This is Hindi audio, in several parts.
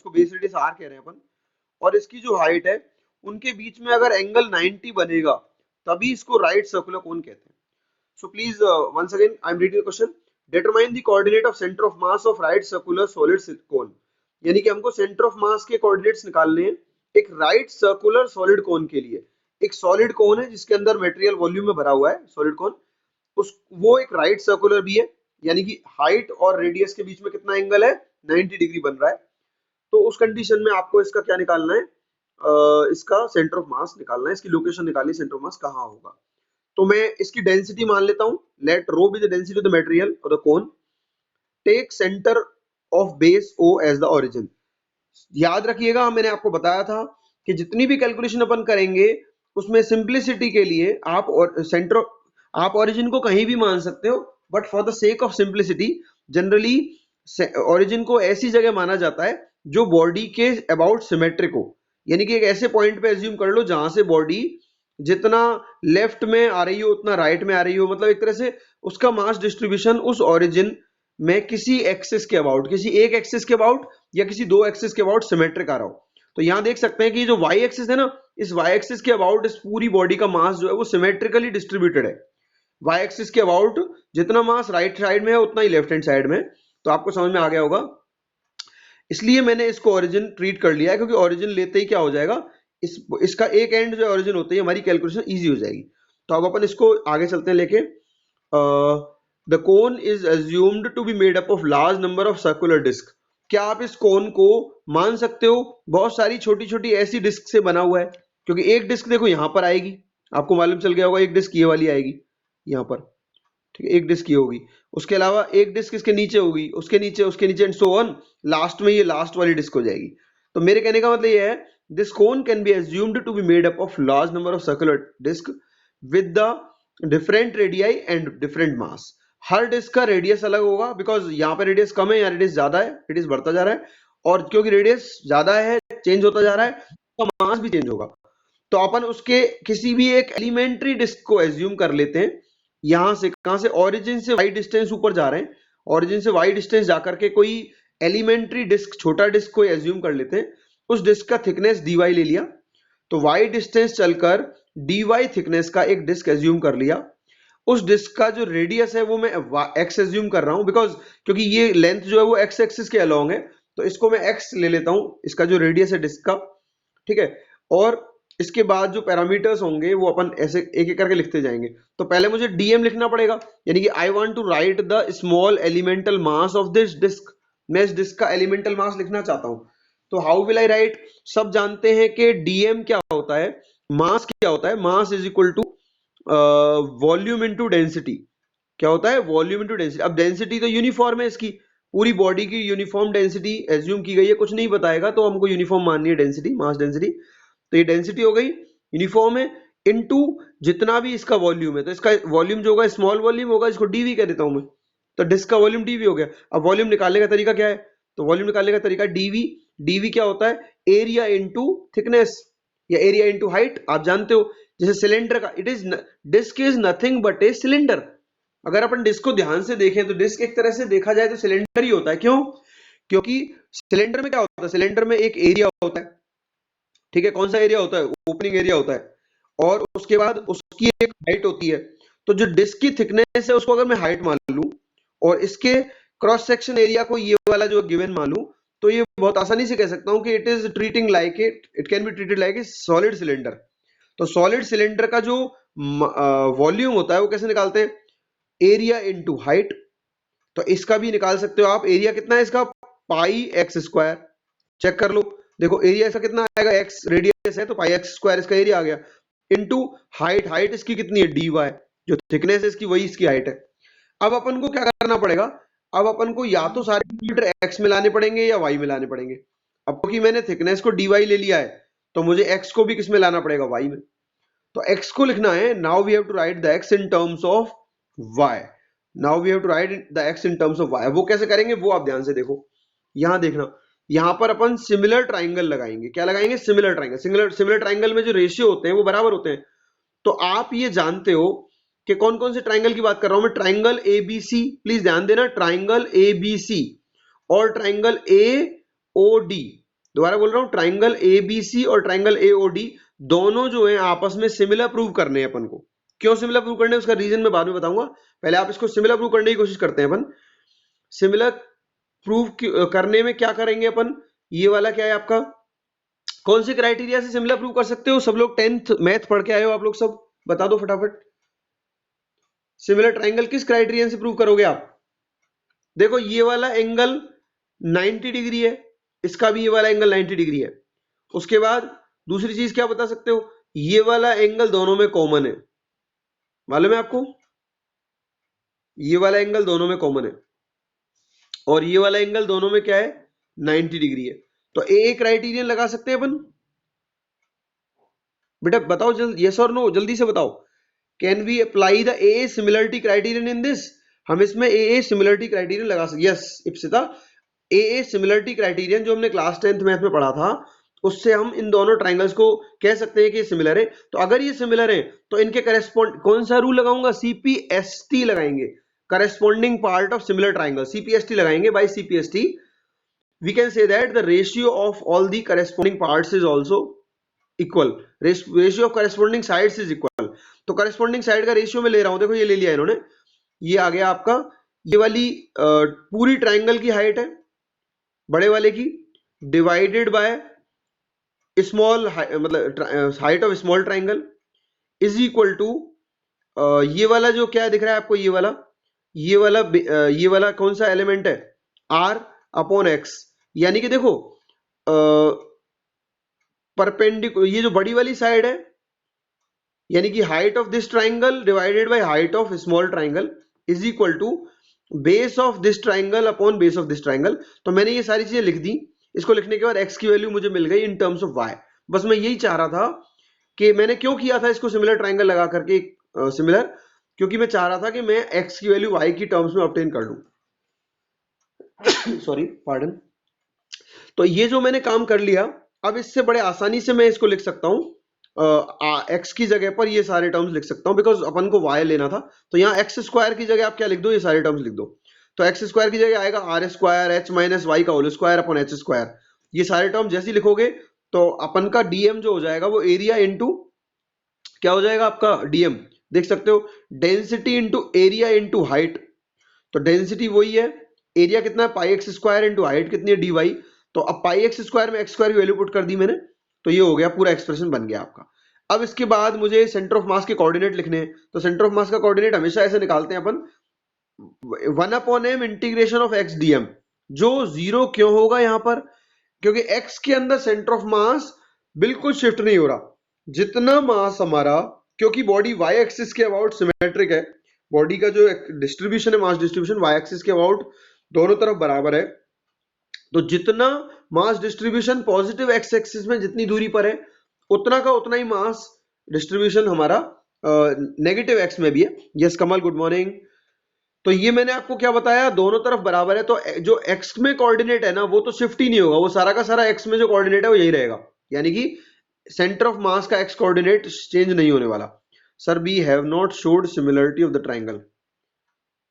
इसको बेस रेडियस आर कह रहे हैं अपन, और इसकी जो हाइट है उनके बीच में अगर एंगल 90 बनेगा तभी इसको राइट सर्कुलर कोन कहते हैं। So please once again I am reading the question. Determine the coordinate of center of mass of right circular solid cone. यानी कि हमको सेंटर ऑफ मास के कोऑर्डिनेट्स निकालने हैं एक राइट सर्कुलर सॉलिड कोन के लिए। एक सॉलिड कोन है जिसके अंदर मटेरियल वॉल्यूम में भरा हुआ है सॉलिड कोन, उस वो एक राइट सर्कुलर भी है, यानी कि हाइट और रेडियस के बीच में कितना एंगल है 90 डिग्री बन रहा है। तो उस कंडीशन में आपको इसका क्या निकालना है, इसका सेंटर ऑफ मास निकालना है, इसकी लोकेशन निकालनी है, सेंटर ऑफ मास कहाँ होगा। तो मैं इसकी डेंसिटी मान लेता हूं, let rho be the density of the material और the cone, take centre of base O as the origin. याद रखिएगा मैंने आपको बताया था कि जितनी भी कैलकुलेशन अपन करेंगे उसमें सिंप्लिसिटी के लिए आप और सेंटर आप ओरिजिन को कहीं भी मान सकते हो, but for the sake of simplicity generally origin को ऐसी जगह माना जाता है जो बॉडी के अबाउट सिमेट्रिक हो, यानी कि एक ऐसे पॉइंट पे एज्यूम कर लो जहां से बॉडी जितना लेफ्ट में आ रही हो उतना राइट में आ रही हो, मतलब एक तरह से उसका मास डिस्ट्रीब्यूशन उस ओरिजिन में किसी एक्सिस के अबाउट, किसी एक एक्सिस के अबाउट या किसी दो एक्सिस के अबाउट सिमेट्रिक आ रहा हो। तो यहां देख सकते हैं कि जो वाई एक्सिस है ना, इस वाई एक्सिस के अबाउट इस पूरी बॉडी का मास जो है वो सिमेट्रिकली डिस्ट्रीब्यूटेड है। वाई एक्सिस के अबाउट जितना मास राइट साइड में है उतना ही लेफ्ट हैंड साइड में। तो आपको समझ में आ गया होगा, इसलिए मैंने इसको ओरिजिन ट्रीट कर लिया है, क्योंकि ओरिजिन लेते ही क्या हो जाएगा, इसका एक एंड जो ओरिजिन होता है हमारी कैलकुलेशन इजी हो जाएगी। तो अब अपन इसको आगे चलते हैं लेके, the cone is assumed to be made up of large number of circular disc. क्या आप इस कोन को मान सकते हो बहुत सारी छोटी छोटी ऐसी डिस्क से बना हुआ है, क्योंकि एक डिस्क देखो यहां पर आएगी, आपको मालूम चल गया होगा एक डिस्क ये वाली आएगी यहां पर, ठीक है, एक डिस्क ये होगी, उसके अलावा एक डिस्क इसके नीचे होगी, उसके नीचे एंड सो ऑन, लास्ट में ये लास्ट वाली डिस्क हो जाएगी। तो मेरे कहने का मतलब ये है, this cone can be assumed to be made up of large number of circular disc with the different radii and different mass. हर डिस्क का रेडियस अलग होगा, बिकॉज यहाँ पे रेडियस कम है, यहाँ रेडियस ज्यादा है, रेडियस बढ़ता जा रहा है, और क्योंकि रेडियस ज्यादा है चेंज होता जा रहा है तो मास भी चेंज होगा। तो अपन उसके किसी भी एक एलिमेंट्री डिस्क को एज्यूम कर लेते हैं, यहां से कहां से, ओरिजिन से वाई डिस्टेंस ऊपर जा रहे हैं, ओरिजिन से वाई डिस्टेंस जाकर के कोई एलिमेंट्री डिस्क छोटा डिस्क को एज्यूम कर लेते हैं, उस डिस्क का थिकनेस dy ले लिया, तो y डिस्टेंस चलकर dy थिकनेस का एक डिस्क एज्यूम कर लिया, उस डिस्क का जो रेडियस है वो मैं x एज्यूम कर रहा हूं, बिकॉज क्योंकि ये लेंथ जो है वो x एक्सिस के अलोंग है, तो इसको मैं x ले लेता हूं, इसका जो रेडियस है डिस्क का, ठीक है। और इसके बाद जो पैरामीटर्स होंगे वो अपन ऐसे एक एक करके लिखते जाएंगे। तो पहले मुझे dm लिखना पड़ेगा, यानी कि I want to write the small elemental mass of this disc, मैं इस डिस्क का एलिमेंटल मास लिखना चाहता हूं। तो हाउ विल आई राइट, सब जानते हैं कि dm क्या होता है, मास क्या होता है, mass is equal to volume into density. क्या होता है, वॉल्यूम इनटू डेंसिटी। अब डेंसिटी तो यूनिफॉर्म है, इसकी पूरी बॉडी की यूनिफॉर्म डेंसिटी एज्यूम की गई है, कुछ नहीं बताएगा तो हमको यूनिफॉर्म माननी है डेंसिटी, मास डेंसिटी। तो ये डेंसिटी हो गई, यूनिफॉर्म है, इनटू जितना भी इसका वॉल्यूम है, तो इसका वॉल्यूम जो होगा स्मॉल वॉल्यूम होगा, इसको डीवी कह देता हूं मैं, तो डिस्क का वॉल्यूम डीवी हो गया। अब वॉल्यूम निकालने का तरीका क्या है, तो वॉल्यूम निकालने का तरीका डीवी क्या होता है, एरिया इनटू थिकनेस या एरिया इनटू हाइट, आप जानते हो। जैसे सिलेंडर का it is, disc is nothing but a cylinder. अगर अपन डिस्क को ध्यान से देखें तो डिस्क एक तरह से देखा जाए तो सिलेंडर ही होता है। क्यों, क्योंकि सिलेंडर में क्या होता है, सिलेंडर में एक एरिया होता है, ठीक है, कौन सा एरिया होता है, ओपनिंग एरिया होता है, और उसके बाद उसकी एक हाइट होती है। तो जो डिस्क की थिकनेस है उसको अगर मैं हाइट मान लूं और इसके क्रॉस सेक्शन एरिया को ये वाला जो गिवन मान लूं, तो ये बहुत आसानी से कह सकता हूं कि it is treating like it can be treated like a solid cylinder. तो सॉलिड सिलेंडर का जो वॉल्यूम होता है वो कैसे निकालते हैं, एरिया इनटू हाइट। तो इसका भी निकाल सकते हो आप, एरिया कितना है इसका, पाई एक्स स्क्वायर। चेक कर लो, देखो एरिया इसका कितना आएगा, एक्स रेडियस है तो पाई एक्स स्क्वायर इसका एरिया आ गया, इनटू हाइट, हाइट इसकी कितनी है dy, जो थिकनेस है इसकी वही इसकी हाइट है। अब अपन को क्या करना पड़ेगा, अब अपन को या तो सारे पैरामीटर x में लाने पड़ेंगे या y में लाने पड़ेंगे। अब क्योंकि मैंने थिकनेस को dy ले लिया है तो मुझे x को भी किस में लाना पड़ेगा, y में। तो x को लिखना है, now we have to write the x in terms of y, now we have to write the x in terms of y। वो कैसे करेंगे वो आप ध्यान से देखो, यहां देखना, यहां पर अपन सिमिलर ट्राइंगल लगाएंगे। क्या लगाएंगे, सिमिलर ट्राइंगल। सिमिलर ट्राइंगल में जो रेशियो होते हैं वो बराबर होते हैं। तो आप ये जानते हो कि कौन कौन से ट्राइंगल की बात कर रहा हूं मैं, ट्राइंगल एबीसी, प्लीज ध्यान देना, ट्राइंगल एबीसी और ट्राइंगल एओडी, दोबारा बोल रहा हूं, ट्राइंगल एबीसी और ट्राइंगल एओडी दोनों जो है आपस में सिमिलर प्रूव करने हैं अपन को। क्यों सिमिलर प्रूव करने हैं उसका रीजन मैं बाद में बताऊंगा, पहले आप इसको सिमिलर प्रूव करने की कोशिश करते हैं अपन। सिमिलर प्रूव करने में क्या करेंगे अपन, ये वाला क्या है आपका, कौन से क्राइटेरिया से सिमिलर प्रूव कर सकते हो, सब लोग 10th मैथ पढ़ के आए हो आप लोग, सब बता दो फटाफट। सिमिलर ट्राइंगल किस क्राइटेरिया से प्रूव करोगे आप? देखो ये वाला एंगल 90 डिग्री है, इसका भी ये वाला एंगल 90 डिग्री है। उसके बाद दूसरी चीज क्या बता सकते हो, ये वाला एंगल दोनों में कॉमन है, मालूम है आपको, ये वाला एंगल दोनों में कॉमन है और ये वाला एंगल दोनों में क्या है, 90 डिग्री है। तो ए क्राइटेरियन लगा सकते हैं अपन। बेटा बताओ जल्दी, यस और नो, जल्दी से बताओ। Can we apply the a similarity criterion in this? हम इसमें ए सिमिलरिटी क्राइटेरियन लगा सकते, yes Ipsita, a similarity criterion जो हमने क्लास 10th मैथ में पढ़ा था, उससे हम इन दोनों ट्राइंगल्स को कह सकते हैं कि सिमिलर है। तो अगर ये सिमिलर है तो इनके करेस्पॉन्ड कौन सा रूल लगाऊंगा, सीपीएसटी लगाएंगे, corresponding part of similar triangle, CPST लगाएंगे। By CPST we can say that the ratio of all the corresponding parts is also equal, ratio of corresponding sides is equal. तो करस्पॉन्डिंग साइड का रेशियो में ले रहा हूं, देखो ये ले लिया इन्होंने, ये आ गया आपका, ये वाली पूरी ट्राइंगल की हाइट है बड़े वाले की, डिवाइडेड बाय स्मॉल, मतलब height of small triangle is equal to, ये वाला जो क्या दिख रहा है आपको, ये वाला कौन सा एलिमेंट है, आर अपॉन एक्स। यानी कि देखो परपेंडिकुलर, ये जो बड़ी वाली साइड है, यानी कि height of this triangle divided by height of small triangle is equal to base of this triangle upon base of this triangle. तो मैंने ये सारी चीजें लिख दी, इसको लिखने के बाद x की वैल्यू मुझे मिल गई इन टर्म्स ऑफ y। बस मैं यही चाह रहा था कि मैंने क्यों किया था इसको सिमिलर ट्राइंगल लगा करके सिमिलर, क्योंकि मैं चाह रहा था कि मैं x की वैल्यू y की टर्म्स में ऑब्टेन कर लूं। Sorry pardon. तो ये जो मैंने काम कर लिया, अब इससे बड़े आसानी से मैं इसको लिख सकता हूं, x की जगह पर ये सारे टर्म्स लिख सकता हूं, बिकॉज अपन को y लेना था। तो यहाँ एक्स स्क्वायर की जगह आप क्या लिख दो, ये सारे टर्म्स लिख दो। तो एक्स स्क्वायर की जगह आएगा R square H minus Y का whole square upon H square. ये सारे टर्म जैसे ही लिखोगे तो अपन का डीएम जो हो जाएगा वो एरिया इंटू क्या हो जाएगा आपका, डीएम देख सकते हो, density into area into height. तो डेंसिटी वही है, एरिया कितना है पाई एक्स स्क्वायर इंटू हाइट कितनी है डी वाई। तो अब पाई एक्स स्क्वायर में एक्स स्क्वायर की वैल्यू पुट कर दी मैंने, तो ये हो गया पूरा एक्सप्रेशन बन गया आपका। अब इसके बाद मुझे सेंटर ऑफ मास के कोऑर्डिनेट लिखने हैं। तो सेंटर ऑफ मास का कोऑर्डिनेट हमेशा ऐसे निकालते हैं अपन, 1/m integration of x DM, जो जीरो क्यों होगा यहां पर, क्योंकि एक्स के अंदर सेंटर ऑफ मास बिल्कुल शिफ्ट नहीं हो रहा। जितना मास हमारा, क्योंकि बॉडी वाई एक्सिस के अबाउट सिमेट्रिक है, बॉडी का जो डिस्ट्रीब्यूशन है मास डिस्ट्रीब्यूशन वाई एक्सिस के अबाउट दोनों तरफ बराबर है। तो जितना mass distribution positive x axis में जितनी दूरी पर है, उतना का उतना ही मास डिस्ट्रीब्यूशन हमारा नेगेटिव एक्स में भी है। यस कमल गुड मॉर्निंग। तो ये मैंने आपको क्या बताया, दोनों तरफ बराबर है, तो जो एक्स में कोऑर्डिनेट है ना वो तो शिफ्ट ही नहीं होगा, वो सारा का सारा एक्स में जो कोऑर्डिनेट है वो यही रहेगा। यानी कि सेंटर ऑफ मास का एक्स कोऑर्डिनेट चेंज नहीं होने वाला। Sir we have not showed similarity of the triangle,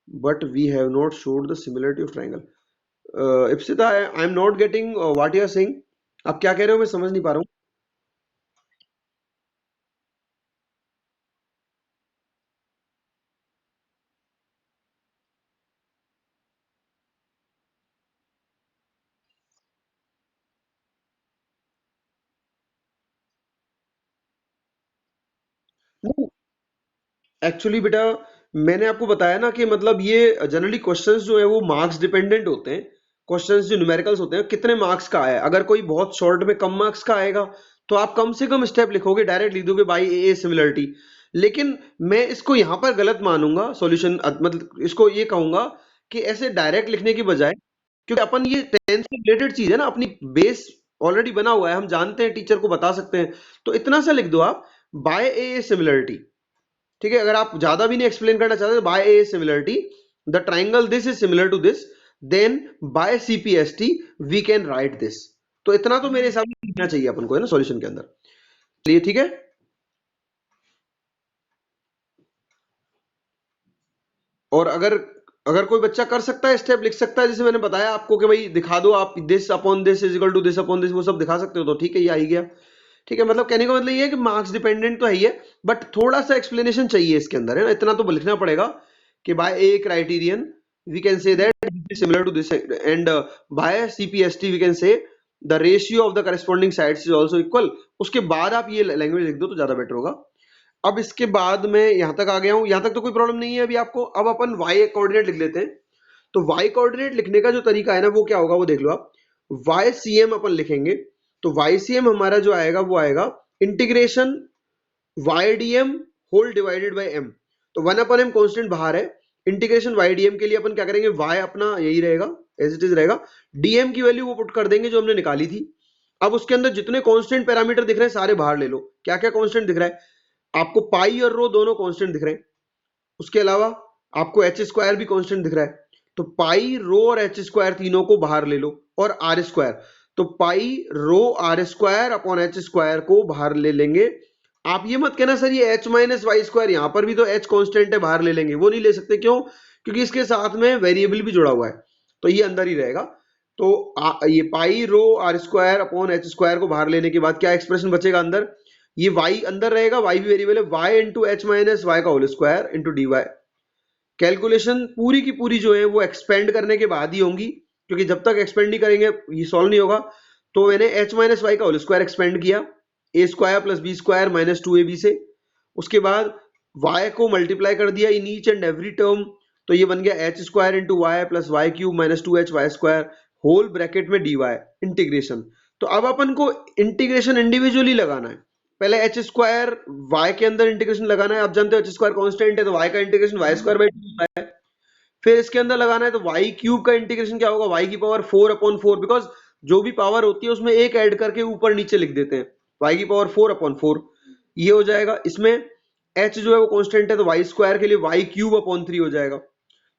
but we have not showed the similarity of triangle. Ipsita I am not getting what you are saying, आप क्या कह रहे हो मैं समझ नहीं पा रहा हूँ। एक्चुअली बेटा मैंने आपको बताया ना कि मतलब ये जनरली क्वेश्चंस जो है वो मार्क्स डिपेंडेंट होते हैं। क्वेश्चंस जो न्यूमेरिकल्स होते हैं कितने मार्क्स का आया, अगर कोई बहुत शॉर्ट में कम मार्क्स का आएगा तो आप कम से कम स्टेप लिखोगे, डायरेक्ट लिख दोगे बाई ए सिमिलरिटी। लेकिन मैं इसको यहाँ पर गलत मानूंगा सॉल्यूशन, मतलब इसको ये कहूंगा कि ऐसे डायरेक्ट लिखने की बजाय, क्योंकि अपन ये 10th से रिलेटेड चीज है ना, अपनी बेस ऑलरेडी बना हुआ है, हम जानते हैं, टीचर को बता सकते हैं। तो इतना सा लिख दो आप, बाय ए सिमिलरिटी, ठीक है। अगर आप ज्यादा भी नहीं एक्सप्लेन करना चाहते, by a similarity the triangle this is similar to this, then by CPST we can write this. तो इतना तो मेरे हिसाब से लिखना चाहिए अपन को, है ना, सॉल्यूशन के अंदर। चलिए ठीक है। और अगर अगर कोई बच्चा कर सकता है स्टेप लिख सकता है, जैसे मैंने बताया आपको कि भाई दिखा दो आप, this upon this is equal to this upon this, वो सब दिखा सकते हो तो ठीक है, ये आ ही गया। ठीक है, मतलब कहने का मतलब ये है कि मार्क्स डिपेंडेंट तो है ही है, बट थोड़ा सा एक्सप्लेनेशन चाहिए इसके अंदर, है ना, इतना तो लिखना पड़ेगा कि by a criterion we can say that similar to this, and by CPST we can say the ratio of the corresponding sides is also equal. उसके बाद आप ये लैंग्वेज लिख दो तो ज्यादा बेटर होगा। अब इसके बाद मैं यहां तक आ गया हूं, यहां तक तो कोई प्रॉब्लम नहीं है अभी आपको। अब अपन वाई कोऑर्डिनेट लिख लेते हैं। तो वाई कोऑर्डिनेट लिखने का जो तरीका है ना, वो क्या होगा वो देख लो आप। वाई सी एम अपन लिखेंगे, तो वाई सी एम हमारा जो आएगा वो आएगा integration Y D M whole divided by M. तो वन अपन एम कॉन्स्टेंट बाहर है, इंटीग्रेशन वाई डी एम के लिए अपन क्या करेंगे, वाई अपना यही रहेगा, एज इट इज रहेगा, डीएम की वैल्यू वो पुट कर देंगे जो हमने निकाली थी। अब उसके अंदर जितने कांस्टेंट पैरामीटर दिख रहे हैं सारे बाहर ले लो। क्या क्या कांस्टेंट दिख रहा है आपको, पाई और रो दोनों कांस्टेंट दिख रहे हैं। उसके अलावा आपको एच स्क्वायर भी कांस्टेंट दिख रहा है। तो पाई रो और एच स्क्वायर तीनों को बाहर ले लो, और आर स्क्वायर, तो pi rho R square upon H square को बाहर ले लेंगे। आप ये मत कहना सर ये एच माइनस वाई स्क्वायर, यहां पर भी तो एच कांस्टेंट है बाहर ले लेंगे, वो नहीं ले सकते। क्यों? क्योंकि इसके साथ में वेरिएबल भी जुड़ा हुआ है, तो ये अंदर ही रहेगा। तो ये pi rho R square upon H square को बाहर लेने के बाद क्या एक्सप्रेशन बचेगा अंदर, ये y अंदर रहेगा, y भी वेरिएबल है, y into H minus Y का whole square into D Y. Calculation पूरी की पूरी जो है वो एक्सपेंड करने के बाद ही होंगी, क्योंकि जब तक एक्सपेंड नहीं करेंगे ये सॉल्व नहीं होगा। तो मैंने एच माइनस वाई का होल स्क्वायर एक्सपेंड किया, A square plus B square minus two A B से। उसके बाद y को मल्टीप्लाई कर दिया in each and every term, तो ये बन गया H square into Y plus Y cube minus two H Y square whole bracket में डी वाई इंटीग्रेशन। तो अब अपन को इंटीग्रेशन इंडिविजुअली लगाना है। पहले एच स्क्वायर वाई के अंदर इंटीग्रेशन लगाना है, आप जानते हो एच स्क्वायर कांस्टेंट है तो वाई का integration Y square by two होता है। फिर इसके अंदर लगाना है तो वाई क्यूब का इंटीग्रेशन क्या होगा, वाई की पावर 4/4, बिकॉज जो भी पावर होती है उसमें एक ऐड करके ऊपर नीचे लिख देते हैं, वाई की पावर 4/4 ये हो जाएगा। इसमें एच जो है वो कांस्टेंट है तो वाई स्क्वायर के लिए वाई क्यूब अपॉन 3 हो जाएगा।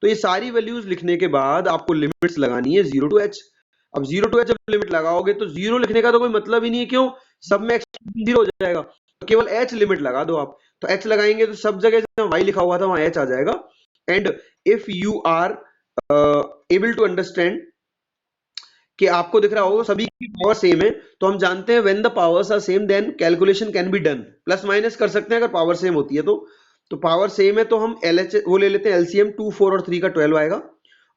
तो ये सारी वैल्यूज लिखने के बाद आपको लिमिट्स लगानी है 0 टू एच। अब 0 टू एच जब लिमिट लगाओगे तो 0 लिखने का तो कोई मतलब ही नहीं है, क्यों, सब में एक्स 0 हो जाएगा, तो केवल एच लिमिट लगा दो आप। तो एच लगाएंगे तो सब जगह जहां वाई लिखा हुआ था वहां एच आ जाएगा। And if you are able to understand कि आपको दिख रहा होगा सभी की पावर सेम है, तो हम जानते हैं when the powers are same then calculation can be done. Plus minus कर सकते हैं अगर पावर सेम होती है तो पावर सेम है तो हम एलएच वो ले लेते हैं, एलसीएम 2 4 और 3 का 12 आएगा।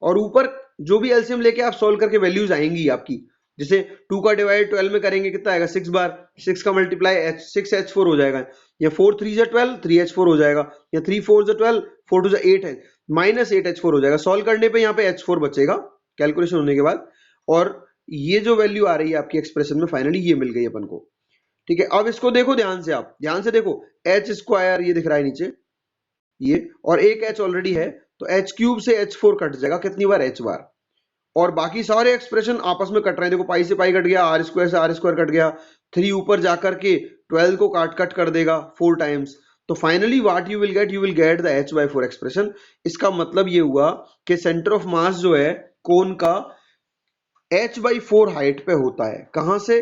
और ऊपर जो भी एलसीएम लेके आप सॉल्व करके वैल्यूज आएंगी आपकी, जैसे 2 का डिवाइड 12 में करेंगे कितना आएगा 6 बार, 6 का मल्टीप्लाई 6h4 हो जाएगा, या 4 3 12 3h4 हो जाएगा, या 3 4 12 4 2 8 है माइनस 8h4 हो जाएगा। सॉल्व करने पे यहाँ पे h4 बचेगा कैलकुलेशन होने के बाद, और ये जो वैल्यू आ रही है आपकी एक्सप्रेशन में फाइनली ये मिल गई अपन को। ठीक है, अब इसको देखो ध्यान से, आप ध्यान से देखो, एच स्क्वायर ये दिख रहा है नीचे ये, और एक एच ऑलरेडी है तो एच क्यूब से h4 कट जाएगा कितनी बार, h बार, और बाकी सारे एक्सप्रेशन आपस में कट रहे हैं। देखो पाई से पाई कट गया, आर स्क्वायर से आर स्क्वायर कट गया, 3 ऊपर जाकर के 12 को कट कर देगा 4 टाइम्स। तो finally what you will get the h/4 expression. इसका मतलब ये हुआ कि सेंटर ऑफ मास जो है कोन का h/4 हाइट पे होता है। कहां से,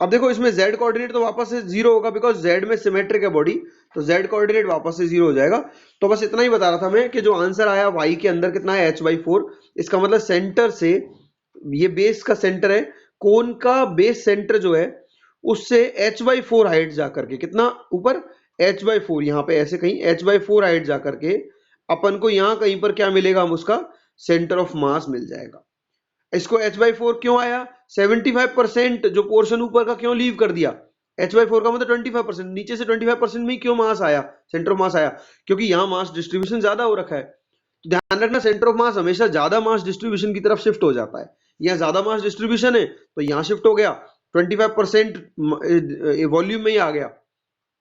अब देखो इसमें z कोऑर्डिनेट तो वापस से 0 होगा, बिकॉज z में सिमेट्रिक है बॉडी, तो z कोऑर्डिनेट वापस से 0 हो जाएगा। तो बस इतना ही बता रहा था मैं कि जो आंसर आया y के अंदर कितना है h/4, इसका मतलब सेंटर से, ये बेस का सेंटर है, कोन का बेस सेंटर जो है उससे h/4 हाइट जाकर के कितना ऊपर, h/4, यहाँ पे ऐसे कहीं h/4 हाइट जाकर के अपन को यहाँ कहीं पर क्या मिलेगा, हम उसका सेंटर ऑफ मास मिल जाएगा। इसको h/4 क्यों आया, 75% जो पोर्शन ऊपर का क्यों लीव कर दिया, h/4 का मतलब 25%, नीचे से 25% में ही क्यों मास आया, सेंटर ऑफ मास आया, क्योंकि यहाँ मास डिस्ट्रीब्यूशन ज्यादा हो रखा है। तो ध्यान रखना सेंटर ऑफ मास हमेशा ज्यादा मास डिस्ट्रीब्यूशन की तरफ शिफ्ट हो जाता है। यहाँ ज्यादा मास डिस्ट्रीब्यूशन है तो यहाँ शिफ्ट हो गया, 25% वॉल्यूम में ही आ गया,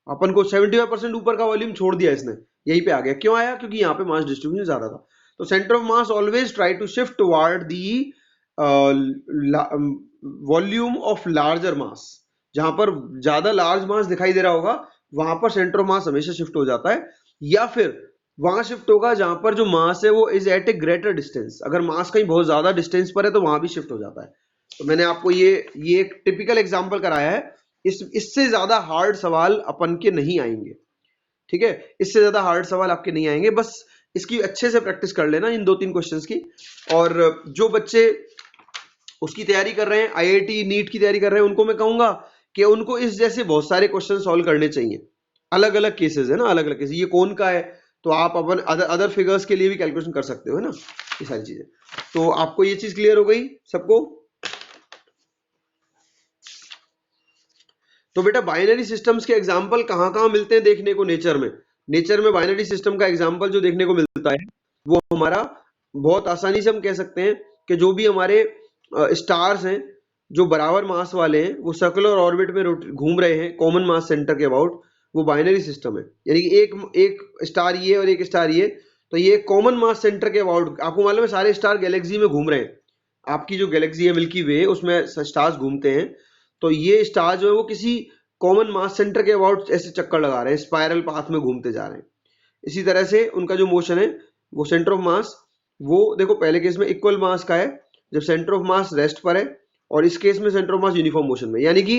अपन को 75% ऊपर का वॉल्यूम छोड़ दिया इसने, यहीं पे आ गया। क्यों आया, क्योंकि यहाँ पे मास डिस्ट्रीब्यूशन ज्यादा था। तो centre of mass always try to shift toward the volume of larger mass, जहां पर ज्यादा लार्ज मास दिखाई दे रहा होगा वहां पर सेंटर ऑफ मास हमेशा शिफ्ट हो जाता है, या फिर वहां शिफ्ट होगा जहां पर जो मास है वो is at a greater distance. अगर मास कहीं बहुत ज्यादा डिस्टेंस पर है तो वहां भी शिफ्ट हो जाता है। तो मैंने आपको ये एक टिपिकल एग्जांपल कराया है, इससे ज्यादा हार्ड सवाल अपन के नहीं आएंगे। ठीक है, इससे ज्यादा हार्ड सवाल आपके नहीं आएंगे, बस इसकी अच्छे से प्रैक्टिस कर लेना इन 2-3 क्वेश्चंस की। और जो बच्चे उसकी तैयारी कर रहे हैं, आईआईटी नीट की तैयारी कर रहे हैं, उनको मैं कहूंगा कि उनको इस जैसे बहुत सारे क्वेश्चन सॉल्व करने चाहिए। अलग अलग केसेस है ना, अलग अलग केसेस, ये कौन का है तो आप अपन अदर फिगर्स के लिए भी कैलकुलेशन कर सकते हो, है ना, ये सारी चीजें। तो आपको ये चीज क्लियर हो गई सबको? तो बेटा बाइनरी सिस्टम्स के एग्जांपल कहाँ कहाँ मिलते हैं देखने को नेचर में? नेचर में बाइनरी सिस्टम का एग्जांपल जो देखने को मिलता है वो हमारा बहुत आसानी से हम कह सकते हैं कि जो भी हमारे स्टार्स हैं जो बराबर मास वाले हैं वो सर्कुलर ऑर्बिट में घूम रहे हैं कॉमन मास सेंटर के अबाउट, वो बाइनरी सिस्टम है। यानी कि एक एक स्टार ये और एक स्टार ये, तो ये कॉमन मास सेंटर के अबाउट, आपको मालूम है सारे स्टार गैलेक्सी में घूम रहे हैं। आपकी जो गैलेक्सी है मिल्की वे उसमें स्टार्स घूमते हैं, तो ये स्टार जो है वो किसी कॉमन मास सेंटर के अबाउट ऐसे चक्कर लगा रहे हैं, स्पाइरल पाथ में घूमते जा रहे हैं। इसी तरह से उनका जो मोशन है वो सेंटर ऑफ मास, वो देखो पहले केस में इक्वल मास का है जब सेंटर ऑफ मास रेस्ट पर है, और इस केस में centre of mass uniform motion में। यानी कि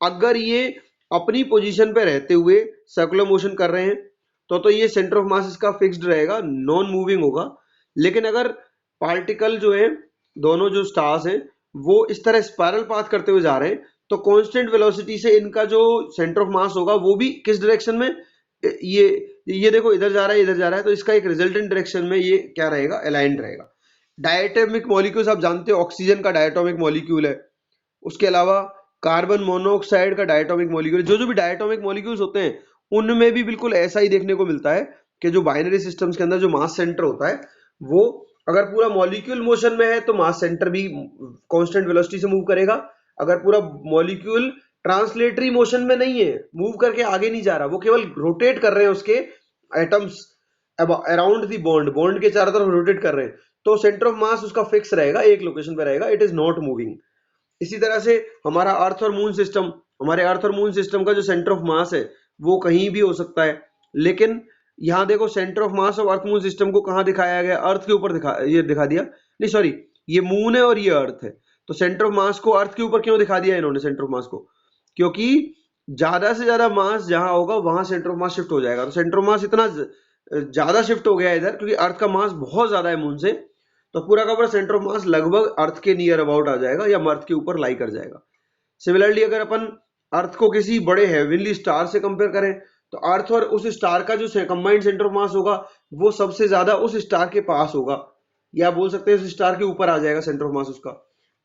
अगर ये अपनी पोजीशन पे रहते हुए सर्कुलर मोशन कर रहे हैं तो ये सेंटर ऑफ मास इसका फिक्स्ड रहेगा, नॉन मूविंग होगा। लेकिन अगर पार्टिकल जो है, दोनों जो स्टार्स हैं वो इस तरह स्पाइरल पाथ करते हुए जा रहे हैं, तो कांस्टेंट वेलोसिटी से इनका जो सेंटर ऑफ मास होगा वो भी किस डायरेक्शन में, ये देखो इधर जा रहा है इधर जा रहा है, तो इसका एक रिजल्टेंट डायरेक्शन में ये क्या रहेगा, अलाइंड रहेगा। डायटोमिक मॉलिक्यूल्स आप जानते हो, ऑक्सीजन का डायटोमिक मॉलिक्यूल है, उसके अलावा कार्बन मोनोऑक्साइड का डायटोमिक मॉलिक्यूल, जो जो भी डायटोमिक मॉलिक्यूल्स होते हैं उनमें भी बिल्कुल ऐसा ही देखने को मिलता है कि जो बाइनरी सिस्टम्स के अंदर जो मास सेंटर होता है वो अगर पूरा मॉलिक्यूल मोशन में है तो मास सेंटर भी कांस्टेंट वेलोसिटी से मूव करेगा। अगर पूरा मॉलिक्यूल ट्रांसलेटरी मोशन में नहीं है, मूव करके आगे नहीं जा रहा, वो केवल रोटेट कर रहे हैं उसके atoms around the bond, bond के चारों तरफ रोटेट कर रहे हैं, तो सेंटर ऑफ मास उसका फिक्स रहेगा, एक लोकेशन पे रहेगा, इट इज नॉट मूविंग। इसी तरह से हमारा अर्थ और मून सिस्टम, हमारे अर्थ और मून सिस्टम का जो सेंटर ऑफ मास है वो कहीं भी हो सकता है, लेकिन यहाँ देखो centre of mass of earth moon system को कहाँ दिखाया गया, अर्थ के ऊपर ये दिखा दिया, नहीं सॉरी ये मून है और ये अर्थ है, तो सेंटर ऑफ मास को अर्थ के ऊपर क्यों दिखा दिया इन्होंने सेंटर ऑफ मास को? क्योंकि ज्यादा से ज्यादा मास जहां होगा वहां सेंटर ऑफ मास शिफ्ट हो जाएगा, तो सेंटर ऑफ मास इतना ज्यादा शिफ्ट हो गया इधर क्योंकि अर्थ का मास बहुत ज्यादा है मून से, तो पूरा का पूरा सेंटर ऑफ मास लगभग अर्थ के नियर अबाउट आ जाएगा या अर्थ के ऊपर लाई कर जाएगा। सिमिलरली अगर अपन अर्थ को किसी बड़े हेवनली स्टार से कंपेयर करें तो अर्थ और उस स्टार का जो कंबाइंड सेंटर ऑफ मास होगा वो सबसे ज्यादा उस स्टार के पास होगा, या बोल सकते हैं उस स्टार के ऊपर आ जाएगा सेंटर ऑफ मास उसका।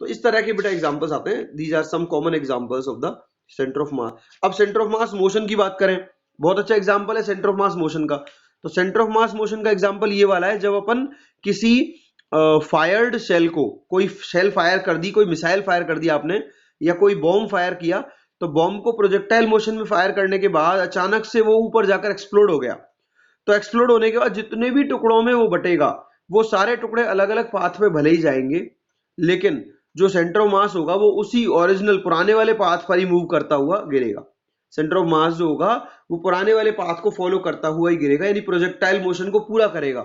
तो इस तरह के बेटा एग्जांपल्स आते हैं, these are some common examples of the centre of mass. अब सेंटर ऑफ मास मोशन की बात करें, बहुत अच्छा एग्जांपल है सेंटर ऑफ मास मोशन का। तो सेंटर ऑफ मास मोशन का एग्जांपल ये वाला है, जब अपन किसी फायर्ड शेल को, कोई शेल फायर कर दी, कोई मिसाइल फायर कर दी आपने, या कोई बॉम्ब फायर किया, तो बॉम्ब को प्रोजेक्टाइल मोशन में फायर करने के बाद अचानक से वो ऊपर जाकर एक्सप्लोड हो गया, तो एक्सप्लोड होने के बाद जितने भी टुकड़ों में वो बटेगा वो सारे टुकड़े अलग अलग पाथ में भले ही जाएंगे, लेकिन जो सेंटर ऑफ मास होगा वो उसी ओरिजिनल पुराने वाले पाथ पर ही मूव करता हुआ गिरेगा। सेंटर ऑफ मास जो होगा वो पुराने वाले पाथ को फॉलो करता हुआ ही गिरेगा, यानी प्रोजेक्टाइल मोशन को पूरा करेगा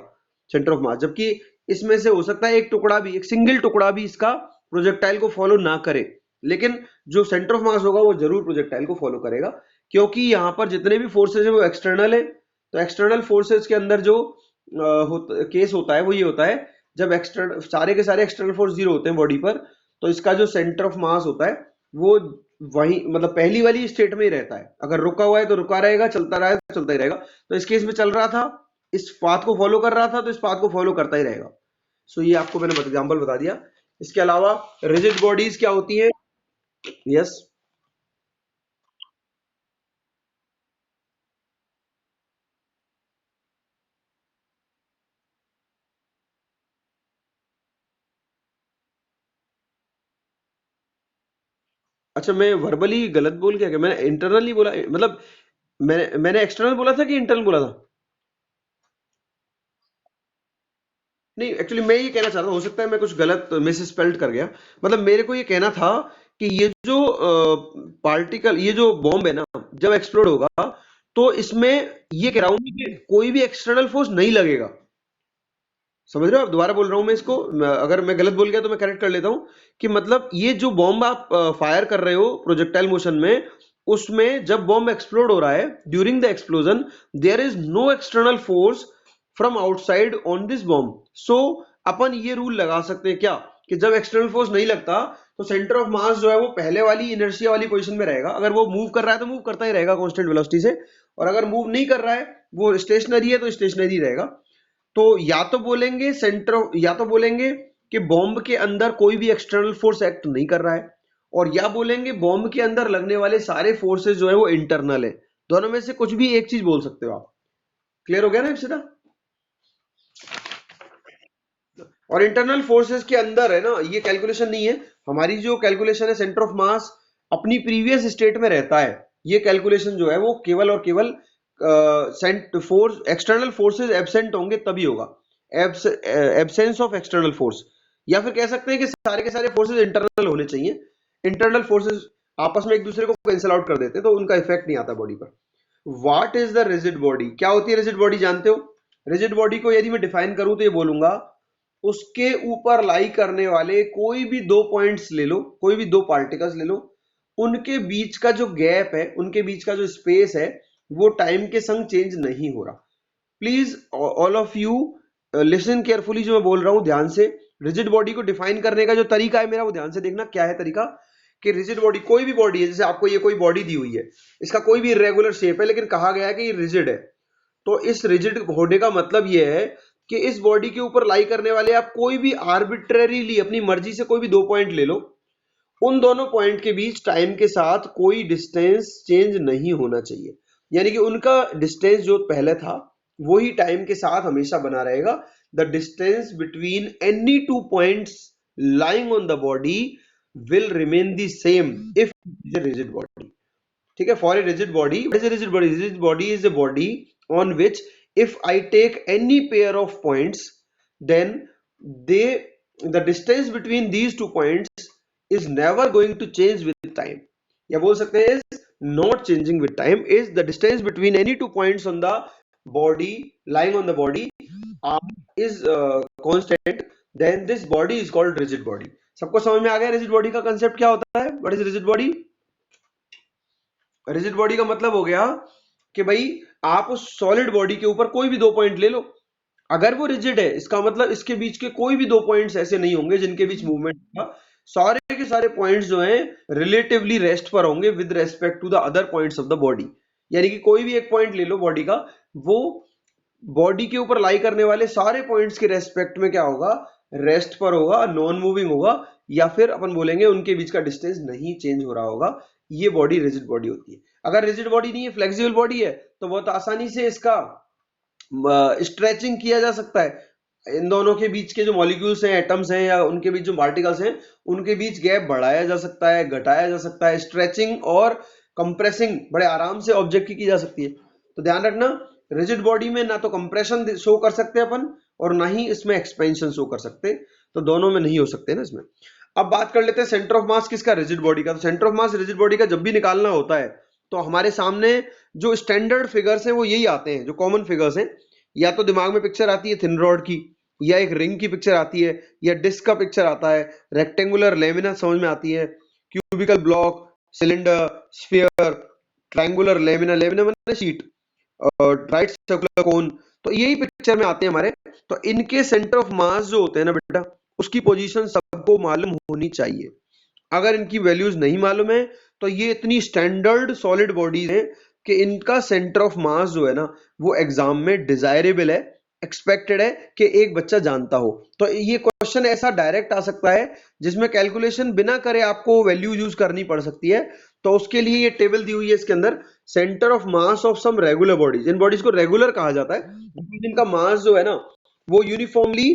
सेंटर ऑफ मास। जबकि इसमें से हो सकता है एक टुकड़ा भी, एक सिंगल टुकड़ा भी इसका प्रोजेक्टाइल को फॉलो ना करे, लेकिन जो सेंटर ऑफ मास होगा वो जरूर प्रोजेक्टाइल को फॉलो करेगा, क्योंकि यहाँ पर जितने भी फोर्सेज है वो एक्सटर्नल है। तो एक्सटर्नल फोर्सेज के अंदर जो केस होता है वो ये होता है, जब एक्सटर्नल सारे के सारे एक्सटर्नल फोर्स जीरो होते हैं बॉडी पर, तो इसका जो सेंटर ऑफ मास होता है वो वही मतलब पहली वाली स्टेट में ही रहता है। अगर रुका हुआ है तो रुका रहेगा, चलता रहा है तो चलता ही रहेगा। तो इस केस में चल रहा था, इस पाथ को फॉलो कर रहा था, तो इस पाथ को फॉलो करता ही रहेगा। सो ये आपको मैंने एग्जांपल बता दिया। इसके अलावा रिजिड बॉडीज क्या होती है? यस, अच्छा मैं वर्बली गलत बोल गया क्या? मैंने इंटरनली बोला, मतलब मैंने एक्सटर्नल बोला था कि इंटरनल बोला था? नहीं एक्चुअली मैं ये कहना चाह रहा था, हो सकता है मैं कुछ गलत मिस स्पेल्ड कर गया। मतलब मेरे को ये कहना था कि ये जो पार्टिकल, ये जो बॉम्ब है ना, जब एक्सप्लोड होगा तो इसमें ये कह रहा हूं कि कोई भी एक्सटर्नल फोर्स नहीं लगेगा। समझ रहे हो आप? दोबारा बोल रहा हूं मैं इसको, अगर मैं गलत बोल गया तो मैं करेक्ट कर लेता हूं कि मतलब ये जो बॉम्ब आप फायर कर रहे हो प्रोजेक्टाइल मोशन में, उसमें जब बॉम्ब एक्सप्लोड हो रहा है, during the explosion there is no external force from outside on this bomb. So अपन ये रूल लगा सकते हैं क्या कि जब एक्सटर्नल फोर्स नहीं लगता तो सेंटर ऑफ मास जो है वो पहले वाली इनर्शिया वाली पोजीशन में रहेगा। अगर वो मूव कर रहा है तो मूव करता ही रहेगा कांस्टेंट वेलोसिटी से, और अगर मूव नहीं कर रहा है, वो स्टेशनरी है, तो स्टेशनरी रहेगा। तो या तो बोलेंगे कि बॉम्ब के अंदर कोई भी एक्सटर्नल फोर्स एक्ट नहीं कर रहा है, और या बोलेंगे बॉम्ब के अंदर लगने वाले सारे फोर्सेस जो है वो इंटरनल है। दोनों में से कुछ भी एक चीज बोल सकते हो आप। क्लियर हो गया ना सीधा? और इंटरनल फोर्सेस के अंदर है ना, ये कैलकुलेशन नहीं है हमारी, जो कैलकुलेशन है सेंटर ऑफ मास अपनी प्रीवियस स्टेट में रहता है, ये कैलकुलेशन जो है वो केवल और केवल फोर्स एक्सटर्नल फोर्सेस एब्सेंट होंगे तभी होगा, एब्सेंस ऑफ एक्सटर्नल फोर्स। या फिर कह सकते हैं कि सारे के सारे फोर्सेस इंटरनल होने चाहिए। इंटरनल फोर्सेस आपस में एक दूसरे को कैंसिल आउट कर देते हैं तो उनका इफेक्ट नहीं आता बॉडी पर। What is the rigid body? क्या होती है रिजिड बॉडी, जानते हो? रिजिड बॉडी को यदि मैं डिफाइन करूं तो ये बोलूंगा, उसके ऊपर लाई करने वाले कोई भी दो पॉइंट्स ले लो, कोई भी दो पार्टिकल्स ले लो, उनके बीच का जो गैप है, उनके बीच का जो स्पेस है, वो टाइम के संग चेंज नहीं हो रहा। Please all of you listen carefully, जो मैं बोल रहा हूं ध्यान से। रिजिड बॉडी को डिफाइन करने का जो तरीका है मेरा, वो ध्यान से देखना क्या है तरीका। कि रिजिड बॉडी कोई भी बॉडी है, जैसे आपको ये कोई बॉडी दी हुई है, इसका कोई भी इरेगुलर शेप है, लेकिन कहा गया है कि ये रिजिड है, तो इस रिजिड होने का मतलब ये है कि इस बॉडी के ऊपर लाई करने वाले आप कोई भी आर्बिट्रेरीली अपनी मर्जी से कोई भी दो पॉइंट ले लो, उन दोनों पॉइंट के बीच टाइम के साथ कोई डिस्टेंस चेंज नहीं होना चाहिए। यानी कि उनका डिस्टेंस जो पहले था वही टाइम के साथ हमेशा बना रहेगा। The distance between any two points lying on the body will remain the same if it is a rigid body. ठीक है? For a rigid body, what is a rigid body? Rigid body is a body on which if I take any pair of points, then they the distance between these two points is never going to change with time. या बोल सकते हैं is not changing with time, is the distance between any two points on the body lying on the body is constant, then this body is called rigid body. सबको समझ में आ गया रिजिड बॉडी का कंसेप्ट क्या होता है? What is rigid body? Rigid body का मतलब हो गया कि भाई आप उस सॉलिड बॉडी के ऊपर कोई भी दो पॉइंट ले लो, अगर वो रिजिड है इसका मतलब इसके बीच के कोई भी दो पॉइंट्स ऐसे नहीं होंगे जिनके बीच मूवमेंट होगा। सारे के सारे पॉइंट्स जो हैं रिलेटिवली रेस्ट पर होंगे with respect to the other points of the body. यानी कि कोई भी एक पॉइंट ले लो बॉडी का, वो बॉडी के ऊपर लाई करने वाले सारे पॉइंट्स के रेस्पेक्ट में क्या होगा? रेस्ट पर होगा, नॉन मूविंग होगा, या फिर अपन बोलेंगे उनके बीच का डिस्टेंस नहीं चेंज हो रहा होगा। ये बॉडी रिजिड बॉडी होती है। अगर रिजिड बॉडी नहीं है, फ्लेक्सिबल बॉडी है, तो बहुत आसानी से इसका स्ट्रेचिंग किया जा सकता है। इन दोनों के बीच के जो मॉलिक्यूल्स हैं, एटम्स हैं, या उनके बीच जो पार्टिकल्स हैं, उनके बीच गैप बढ़ाया जा सकता है, घटाया जा सकता है। स्ट्रेचिंग और कंप्रेसिंग बड़े आराम से ऑब्जेक्ट की जा सकती है। तो ध्यान रखना, रिजिड बॉडी में ना तो कंप्रेशन शो कर सकते अपन, और ना ही इसमें एक्सपेंशन शो कर सकते, तो दोनों में नहीं हो सकते ना इसमें। अब बात कर लेते हैं सेंटर ऑफ मास किसका? रिजिड बॉडी का। तो centre of mass rigid body का जब भी निकालना होता है तो हमारे सामने जो स्टैंडर्ड फिगर्स हैं वो यही आते हैं, जो कॉमन फिगर्स हैं। या तो दिमाग में पिक्चर आती है थिन रॉड की, या एक रिंग की पिक्चर आती है, या डिस्क का पिक्चर आता है, रेक्टेंगुलर लेमिना समझ में आती है, cubical block, cylinder, sphere, triangular lamina, lamina मतलब शीट, राइट सर्कुलर कोन, तो यही पिक्चर में आते हैं हमारे। तो इनके सेंटर ऑफ मास जो होते हैं ना बेटा, उसकी पोजीशन सबको मालूम होनी चाहिए। अगर इनकी वैल्यूज नहीं मालूम है तो ये इतनी स्टैंडर्ड सॉलिड बॉडीज हैं कि इनका सेंटर ऑफ मास जो है ना वो एग्जाम में डिजायरेबल है, एक्सपेक्टेड है कि एक बच्चा जानता हो। तो ये क्वेश्चन ऐसा डायरेक्ट आ सकता है जिसमें कैलकुलेशन बिना करे आपको वैल्यू यूज करनी पड़ सकती है। तो उसके लिए ये टेबल दी हुई है इसके अंदर, centre of mass of some regular bodies. इन बॉडीज को रेगुलर कहा जाता है जिनका मास जो है ना वो यूनिफॉर्मली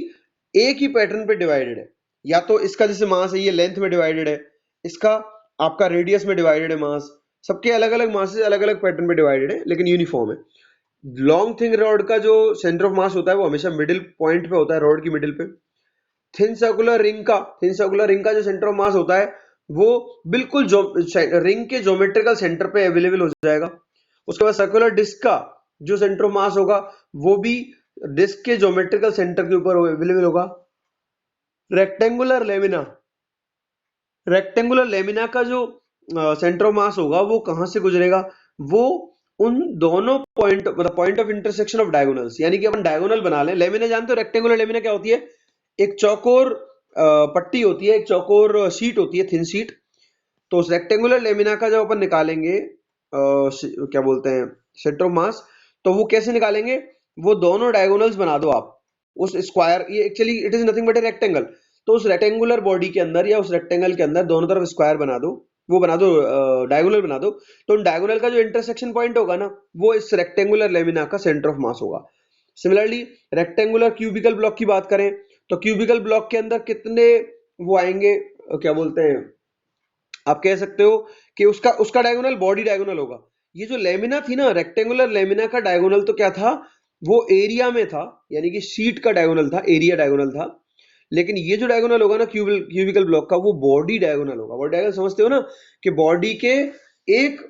एक ही पैटर्न पे डिवाइडेड है। या तो इसका जैसे मास है ये लेंथ में डिवाइडेड है, इसका आपका रेडियस में डिवाइडेड है मास, सबके अलग अलग मासेस अलग अलग पैटर्न पे डिवाइडेड है लेकिन यूनिफॉर्म है। लॉन्ग थिन रॉड का जो सेंटर ऑफ मास होता है वो हमेशा मिडिल पॉइंट पे होता है, रॉड की मिडिल पे। थिन सर्कुलर रिंग का जो सेंटर ऑफ मास होता है वो बिल्कुल रिंग के ज्योमेट्रिकल सेंटर पे अवेलेबल हो जाएगा। उसके बाद सर्कुलर डिस्क का जो सेंटर ऑफ मास होगा वो भी डिस्क के ज्योमेट्रिकल सेंटर के ऊपर अवेलेबल होगा। रेक्टेंगुलर लेमिना का जो सेंटर ऑफ मास होगा वो कहां से गुजरेगा? वो उन दोनों पॉइंट मतलब point of intersection of diagonals, यानी कि अपन डायगोनल बना लें। लेमिना जानते हो, रेक्टेंगुलर लेमिना क्या होती है? एक चौकोर पट्टी होती है, एक चौकोर शीट होती है, थिन शीट। तो उस रेक्टेंगुलर लेमिना का जब अपन निकालेंगे क्या बोलते हैं, सेंटर ऑफ मास, तो वो कैसे निकालेंगे? वो दोनों डायगोनल्स बना दो आप उस स्क्वायर, ये actually it is nothing but a rectangle. तो उस रेक्टेंगुलर बॉडी के अंदर या उस रेक्टेंगल के अंदर दोनों तरफ स्क्वायर बना दो, वो बना दो, डायगोनल बना दो। तो उन डायगोनल का जो इंटरसेक्शन पॉइंट होगा ना, वो इस रेक्टेंगुलर लेमिना का सेंटर ऑफ मास होगा। सिमिलरली रेक्टेंगुलर क्यूबिकल ब्लॉक की बात करें, तो क्यूबिकल ब्लॉक के अंदर कितने वो आएंगे, क्या बोलते हैं, आप कह सकते हो कि उसका उसका डायगोनल बॉडी डायगोनल होगा। ये जो लेमिना थी ना, रेक्टेंगुलर लेमिना का डायगोनल तो क्या था, वो एरिया में था, यानी कि शीट का डायगोनल था, एरिया डायगोनल था। लेकिन ये जो डायगोनल होगा ना क्यूबिकल ब्लॉक का, वो बॉडी डायगोनल होगा। बॉडी डायगोनल समझते हो ना, कि बॉडी के एक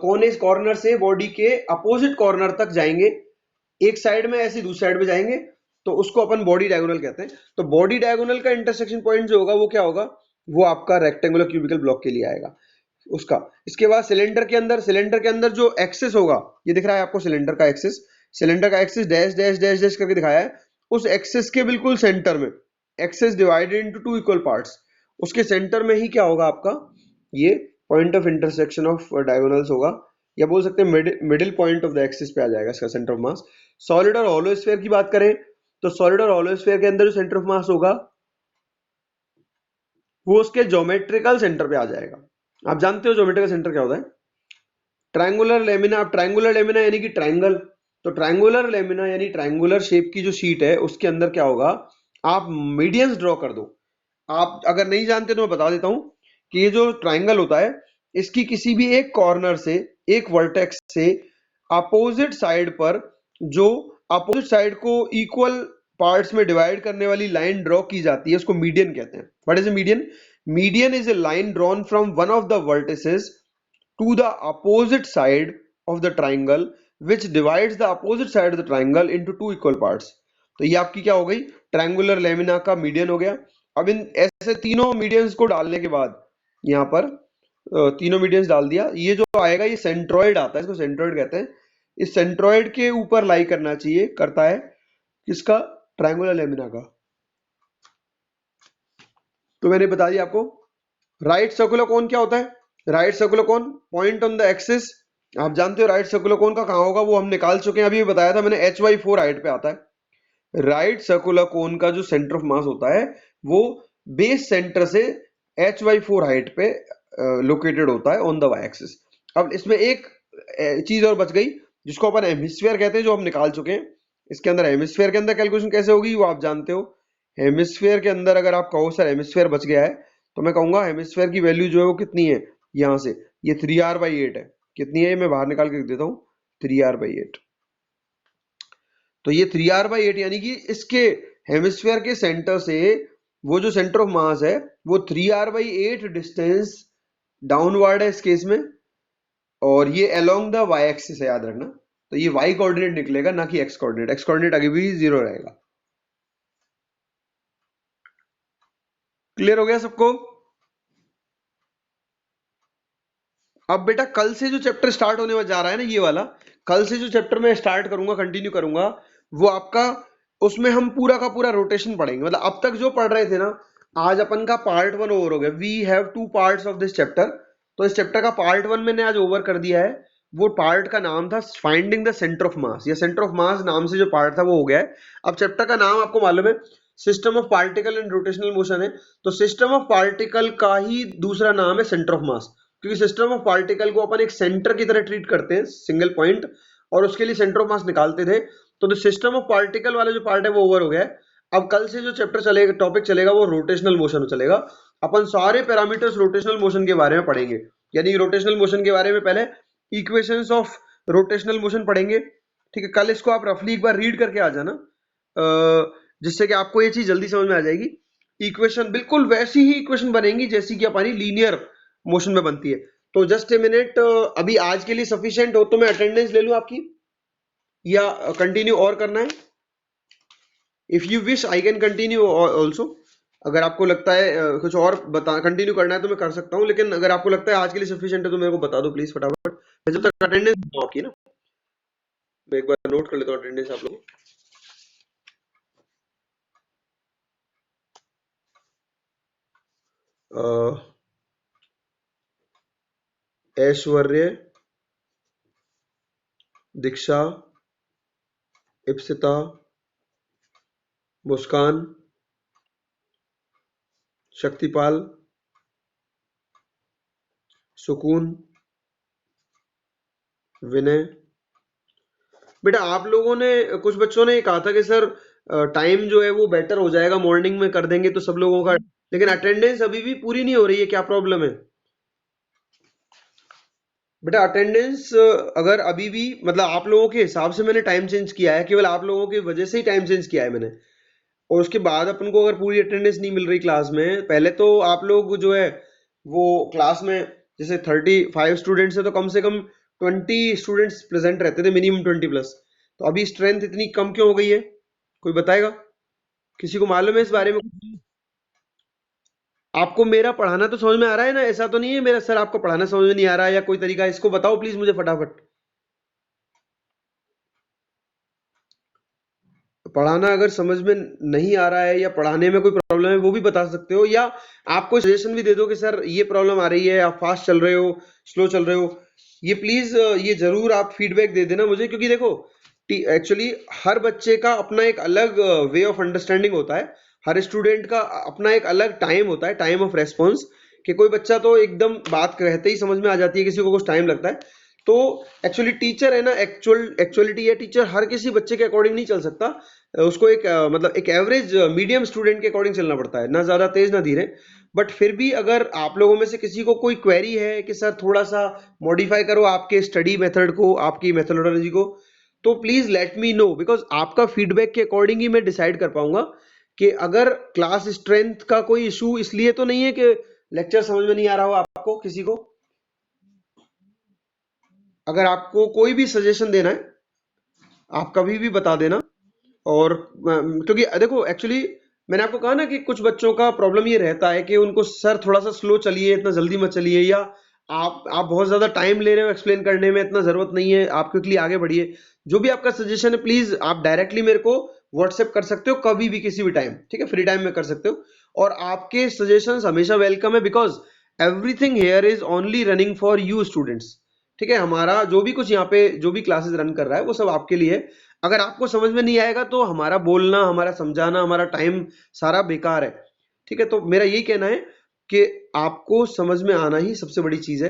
कोने कॉर्नर से बॉडी के अपोजिट कॉर्नर तक जाएंगे, एक साइड में ऐसे दूसरी साइड में जाएंगे, तो उसको अपन बॉडी डायगोनल कहते हैं। तो बॉडी डायगोनल का इंटरसेक्शन पॉइंट जो होगा वो क्या होगा, वो आपका रेक्टेंगुलर क्यूबिकल ब्लॉक के लिए आएगा उसका। इसके बाद सिलेंडर के अंदर जो एक्सिस होगा, ये दिख रहा है आपको सिलेंडर का axis dash dash dash dash करके दिखाया है। उस एक्सिस के बिल्कुल सेंटर में, axis divided into two equal parts, उसके सेंटर में ही क्या होगा आपका, ये point of intersection of diagonals होगा, या बोल सकते हैं middle point of the axis पे आ जाएगा इसका सेंटर ऑफ मास। सॉलिड और हॉलो स्फीयर की बात करें, तो सॉलिड और हॉलो स्फीयर के अंदर जो सेंटर ऑफ मास होगा, वो उसके ज्योमेट्रिकल सेंटर पे आ जाएगा। आप जानते हो ज्योमेट्रिकल सेंटर क्या होता है? ट्रायंगुलर लेमिना, अब ट्रायंगुलर लेमिना यानी कि ट्रायंगल, तो ट्रायंगुलर लेमिना यानी ट्रायंगुलर शेप की जो शीट है, उसके अंदर क्या होगा, आप मीडियंस ड्रॉ कर दो। आप अगर नहीं जानते तो मैं बता देता हूं कि ये जो ट्रायंगल होता है, इसकी किसी भी एक कॉर्नर से, एक वर्टेक्स से अपोजिट साइड पर, जो अपोजिट साइड को इक्वल पार्ट्स में डिवाइड करने वाली लाइन ड्रॉ की जाती है, उसको मीडियन कहते हैं। What is a median? Median is a line drawn from one of the vertices to the opposite side of the triangle which divides the opposite side of the triangle into two equal parts। तो ये आपकी क्या हो गई, ट्रायंगुलर लेमिना का मीडियन हो गया। अब इन ऐसे तीनों मीडियंस को डालने के बाद, यहाँ पर तीनों मीडियंस डाल दिया, ये जो आएगा ये सेंट्रोइड आता है, इसको सेंट्रोइड कहते हैं। इस सेंट्रोइड के ऊपर लाई करना चाहिए, करता है किसका, ट्रायंगुलर लेमिना का। तो मैंने बता दिया आपको। राइट सर्कुलर कोन क्या होता है? Right circular cone point on the axis, आप जानते हो राइट सर्कुलर कोन का कहां होगा, वो हम निकाल चुके हैं, अभी बताया था मैंने, HY4 हाइट पे आता है। राइट सर्कुलर कोन का जो सेंटर ऑफ मास होता है, वो बेस सेंटर से HY4 हाइट पे लोकेटेड होता है ऑन द वाई एक्सिस। अब इसमें एक चीज और बच गई, जिसको अपन हेमिस्फीयर कहते हैं, जो हम निकाल चुके हैं। इसके अंदर हेमिस्फीयर के अंदर कैलकुलेशन कैसे होगी वो आप जानते हो। हेमिस्फीयर के अंदर अगर आप कहो सर हेमिस्फीयर बच गया है, तो मैं कहूंगा हेमिस्फीयर की वैल्यू जो है वो कितनी है, यहां से ये 3r/8 है। कितनी है ये मैं बाहर निकाल के देता हूं, 3r/8। तो ये 3r/8 यानी कि इसके हेमिस्फीयर के सेंटर से वो जो सेंटर ऑफ मास है, वो 3r/8 डिस्टेंस डाउनवर्ड है इस केस में, और ये अलोंग द वाई एक्सिस है, याद रखना। तो ये वाई कोऑर्डिनेट निकलेगा, ना कि एक्स कोऑर्डिनेट। एक्स कोऑर्डिनेट अभी भी 0 रहेगा। क्लियर हो गया सबको? अब बेटा कल से जो चैप्टर स्टार्ट होने जा रहा है ना, ये वाला, कल से जो चैप्टर मैं स्टार्ट करूंगा, कंटिन्यू करूंगा, वो आपका, उसमें हम पूरा का पूरा रोटेशन पढ़ेंगे। मतलब अब तक जो पढ़ रहे थे ना, आज अपन का पार्ट 1 ओवर हो गया। We have 2 parts of this chapter. तो इस चैप्टर का पार्ट 1 मैंने आज ओवर कर दिया है। वो पार्ट का नाम था फाइंडिंग द सेंटर ऑफ मास, या सेंटर ऑफ मास नाम से जो पार्ट था वो हो गया है। अब चैप्टर का नाम आपको मालूम है, system of particle and rotational motion है। तो सिस्टम ऑफ पार्टिकल का ही दूसरा नाम है सेंटर ऑफ मास, क्योंकि सिस्टम ऑफ पार्टिकल को अपन एक सेंटर की तरह ट्रीट करते हैं, सिंगल पॉइंट, और उसके लिए सेंटर ऑफ मास निकालते थे। तो सिस्टम ऑफ पार्टिकल वाला जो पार्ट है वो ओवर हो गया है। अब कल से जो चैप्टर चलेगा, टॉपिक चलेगा, वो रोटेशनल मोशन चलेगा। अपन सारे पैरामीटर्स रोटेशनल मोशन के बारे में पढ़ेंगे। यानी रोटेशनल मोशन के बारे में पहले इक्वेशंस ऑफ रोटेशनल मोशन पढ़ेंगे। ठीक है, कल इसको आप रफली एक बार रीड करके आ जाना, जिससे कि आपको ये चीज जल्दी समझ में आ जाएगी। इक्वेशन बिल्कुल वैसी ही इक्वेशन बनेंगी जैसी कि हमारी लीनियर मोशन में बनती है। तो जस्ट ए मिनट, अभी आज के लिए सफिशिएंट हो तो मैं अटेंडेंस ले लूं आपकी, या कंटिन्यू और करना है? If you wish I can continue also. अगर आपको लगता है कुछ और बता कंटिन्यू करना है तो मैं कर सकता हूं, लेकिन अगर आपको लगता है आज के लिए सफिशिएंट है तो मेरे को बता दो प्लीज फटाफट। जब तक अटेंडेंस आपकी ना, मैं एक बार नोट कर लेता हूँ अटेंडेंस आप लोग। ऐश्वर्य, दीक्षा, इप्सिता, मुस्कान, शक्तिपाल, सुकून, विनय। बेटा आप लोगों ने, कुछ बच्चों ने कहा था कि सर टाइम जो है वो बेटर हो जाएगा, मॉर्निंग में कर देंगे तो सब लोगों का, लेकिन अटेंडेंस अभी भी पूरी नहीं हो रही है, क्या प्रॉब्लम है? बेटा अटेंडेंस अगर अभी भी, मतलब आप लोगों के हिसाब से मैंने टाइम चेंज किया है, केवल आप लोगों की वजह से ही टाइम चेंज किया है मैंने, और उसके बाद अपन को अगर पूरी अटेंडेंस नहीं मिल रही क्लास में, पहले तो आप लोग जो है वो क्लास में जैसे 35 स्टूडेंट्स है तो कम से कम 20 स्टूडेंट्स प्रेजेंट रहते थे, मिनिमम 20+। तो अभी स्ट्रेंथ इतनी कम क्यों हो गई है? कोई बताएगा? किसी को मालूम है इस बारे में? आपको मेरा पढ़ाना तो समझ में आ रहा है ना? ऐसा तो नहीं है मेरा सर आपको पढ़ाना समझ में नहीं आ रहा है या कोई तरीका, इसको बताओ प्लीज मुझे फटाफट। पढ़ाना अगर समझ में नहीं आ रहा है या पढ़ाने में कोई प्रॉब्लम है वो भी बता सकते हो, या आप कोई सजेशन भी दे दो कि सर ये प्रॉब्लम आ रही है, आप फास्ट चल रहे हो, स्लो चल रहे हो। ये प्लीज ये जरूर आप फीडबैक दे देना मुझे, क्योंकि देखो एक्चुअली हर बच्चे का अपना एक अलग वे ऑफ अंडरस्टैंडिंग होता है, हर स्टूडेंट का अपना एक अलग टाइम होता है, टाइम ऑफ रेस्पॉन्स, कि कोई बच्चा तो एकदम बात कहते ही समझ में आ जाती है, किसी को कुछ टाइम लगता है। तो एक्चुअली टीचर है ना, एक्चुअलिटी है, टीचर हर किसी बच्चे के अकॉर्डिंग नहीं चल सकता, उसको एक मतलब एक एवरेज मीडियम स्टूडेंट के अकॉर्डिंग चलना पड़ता है, ना ज्यादा तेज ना धीरे। बट फिर भी अगर आप लोगों में से किसी को कोई क्वेरी है कि सर थोड़ा सा मॉडिफाई करो आपके स्टडी मेथड को, आपकी मेथोडोलॉजी को, तो please let me know, because आपका फीडबैक के अकॉर्डिंग ही मैं डिसाइड कर पाऊंगा कि अगर क्लास स्ट्रेंथ का कोई इशू इसलिए तो नहीं है कि लेक्चर समझ में नहीं आ रहा हो आपको किसी को। अगर आपको कोई भी सजेशन देना है आप कभी भी बता देना। और क्योंकि देखो एक्चुअली मैंने आपको कहा ना कि कुछ बच्चों का प्रॉब्लम ये रहता है कि उनको सर थोड़ा सा स्लो चलिए, इतना जल्दी मत चलिए, या आप बहुत ज्यादा टाइम ले रहे हो एक्सप्लेन करने में, इतना जरूरत नहीं है, आप क्विकली आगे बढ़िए। जो भी आपका सजेशन है प्लीज आप डायरेक्टली मेरे को व्हाट्सएप कर सकते हो कभी भी किसी भी टाइम, ठीक है, फ्री टाइम में कर सकते हो। और आपके सजेशंस हमेशा वेलकम है, because everything here is only running for you students. ठीक है, हमारा जो भी कुछ यहाँ पे जो भी क्लासेस रन कर रहा है वो सब आपके लिए है। अगर आपको समझ में नहीं आएगा तो हमारा बोलना, हमारा समझाना, हमारा टाइम सारा बेकार है। ठीक है, तो मेरा यही कहना है कि आपको समझ में आना ही सबसे बड़ी चीज है।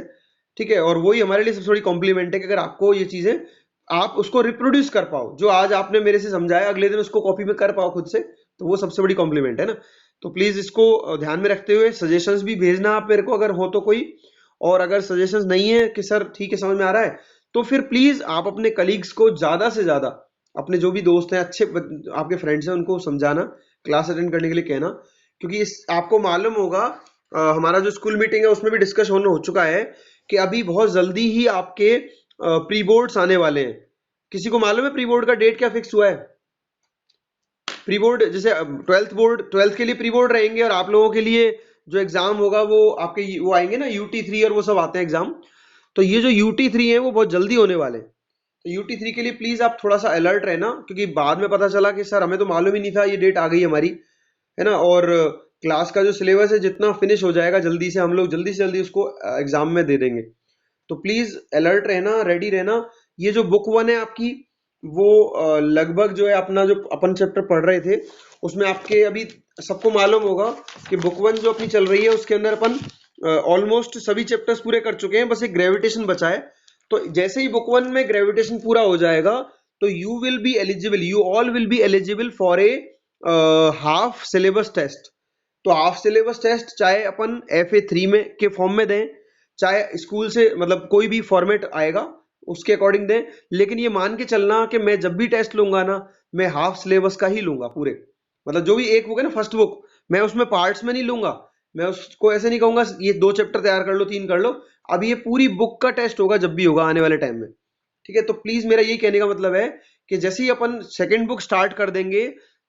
ठीक है, और वही हमारे लिए सबसे बड़ी कॉम्प्लीमेंट है कि अगर आपको ये चीजें आप उसको रिप्रोड्यूस कर पाओ, जो आज आपने मेरे से समझाया अगले दिन उसको कॉपी में कर पाओ खुद से, तो वो सबसे बड़ी कॉम्प्लीमेंट है ना। तो प्लीज इसको ध्यान में रखते हुए सजेशंस भी भेजना आप मेरे को अगर हो तो कोई। और अगर सजेशंस नहीं है कि सर ठीक है समझ में आ रहा है, तो फिर प्लीज आप अपने कलीग्स को ज्यादा से ज्यादा, अपने जो भी दोस्त हैं, अच्छे आपके फ्रेंड्स हैं, उनको समझाना, क्लास अटेंड करने के लिए कहना। क्योंकि इस आपको मालूम होगा हमारा जो स्कूल मीटिंग है उसमें भी डिस्कशन हो चुका है कि अभी बहुत जल्दी ही आपके प्री बोर्ड्स आने वाले हैं। किसी को मालूम है प्री बोर्ड का डेट क्या फिक्स हुआ है? प्री बोर्ड जैसे ट्वेल्थ के लिए प्री बोर्ड रहेंगे, और आप लोगों के लिए जो एग्जाम होगा वो आपके वो आएंगे ना, UT3 और वो सब आते हैं एग्जाम। तो ये जो UT3 है वो बहुत जल्दी होने वाले। तो UT3 के लिए प्लीज आप थोड़ा सा अलर्ट रहना, क्योंकि बाद में पता चला कि सर हमें तो मालूम ही नहीं था, ये डेट आ गई हमारी, है ना। और क्लास का जो सिलेबस है जितना फिनिश हो जाएगा जल्दी से, हम लोग जल्दी से जल्दी उसको एग्जाम में दे देंगे। तो प्लीज अलर्ट रहना, रेडी रहना। ये जो बुक 1 है आपकी, वो लगभग जो है अपना जो अपन चैप्टर पढ़ रहे थे उसमें आपके अभी सबको मालूम होगा कि बुक 1 जो अपनी चल रही है उसके अंदर अपन ऑलमोस्ट सभी चैप्टर्स पूरे कर चुके हैं, बस एक ग्रेविटेशन बचा है। तो जैसे ही बुक 1 में ग्रेविटेशन पूरा हो जाएगा तो you will be eligible, you all will be eligible for a half syllabus test. तो हाफ सिलेबस टेस्ट चाहे अपन FA3 में के फॉर्म में दें, चाहे स्कूल से मतलब कोई भी फॉर्मेट आएगा उसके अकॉर्डिंग दें, लेकिन ये मान के चलना कि मैं जब भी टेस्ट लूंगा ना, मैं हाफ सिलेबस का ही लूंगा पूरे। मतलब जो भी एक बुक है ना, फर्स्ट बुक, मैं उसमें पार्ट्स में नहीं लूंगा। मैं उसको ऐसे नहीं कहूंगा ये 2 चैप्टर तैयार कर लो, 3 कर लो। अब ये पूरी बुक का टेस्ट होगा जब भी होगा आने वाले टाइम में। ठीक है, तो प्लीज मेरा यही कहने का मतलब है कि जैसे ही अपन सेकेंड बुक स्टार्ट कर देंगे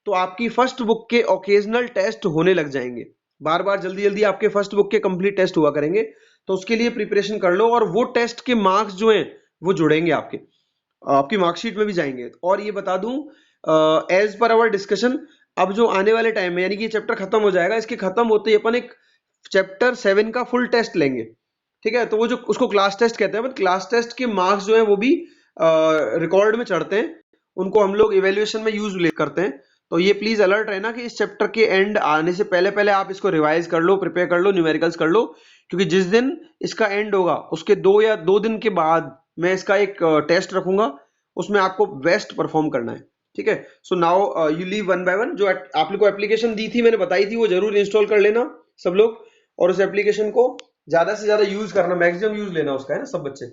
तो आपकी फर्स्ट बुक के ओकेजनल टेस्ट होने लग जाएंगे, बार बार जल्दी जल्दी आपके फर्स्ट बुक के कंप्लीट टेस्ट हुआ करेंगे। तो उसके लिए प्रिपरेशन कर लो, और वो टेस्ट के मार्क्स जो हैं वो जुड़ेंगे आपकी मार्कशीट में भी जाएंगे। और ये बता दूं, एज पर आवर डिस्कशन, अब जो आने वाले टाइम में, यानी कि ये चैप्टर खत्म हो जाएगा, इसके खत्म होते ही अपन एक चैप्टर 7 का फुल टेस्ट लेंगे। ठीक है, तो वो जो उसको क्लास टेस्ट कहते हैं, बट क्लास टेस्ट के मार्क्स जो है वो भी रिकॉर्ड में चढ़ते हैं, उनको हम लोग इवेल्युएशन में यूज करते हैं। तो ये प्लीज अलर्ट रहना कि इस चैप्टर के एंड आने से पहले पहले आप इसको रिवाइज कर लो, प्रिपेयर कर लो, न्यूमेरिकल्स कर लो, क्योंकि जिस दिन इसका एंड होगा उसके 2 या 2 दिन के बाद मैं इसका एक टेस्ट रखूंगा, उसमें आपको बेस्ट परफॉर्म करना है। ठीक है, so now you leave one by one. जो आप लोग को एप्लीकेशन दी थी, मैंने बताई थी, वो जरूर इंस्टॉल कर लेना सब लोग, और उस एप्लीकेशन को ज्यादा से ज्यादा यूज करना, मैक्सिमम यूज लेना उसका, है ना सब बच्चे।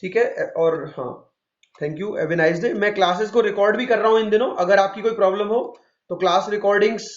ठीक है, और हाँ, thank you, have a nice day. मैं क्लासेस को रिकॉर्ड भी कर रहा हूँ इन दिनों, अगर आपकी कोई प्रॉब्लम हो तो क्लास रिकॉर्डिंग्स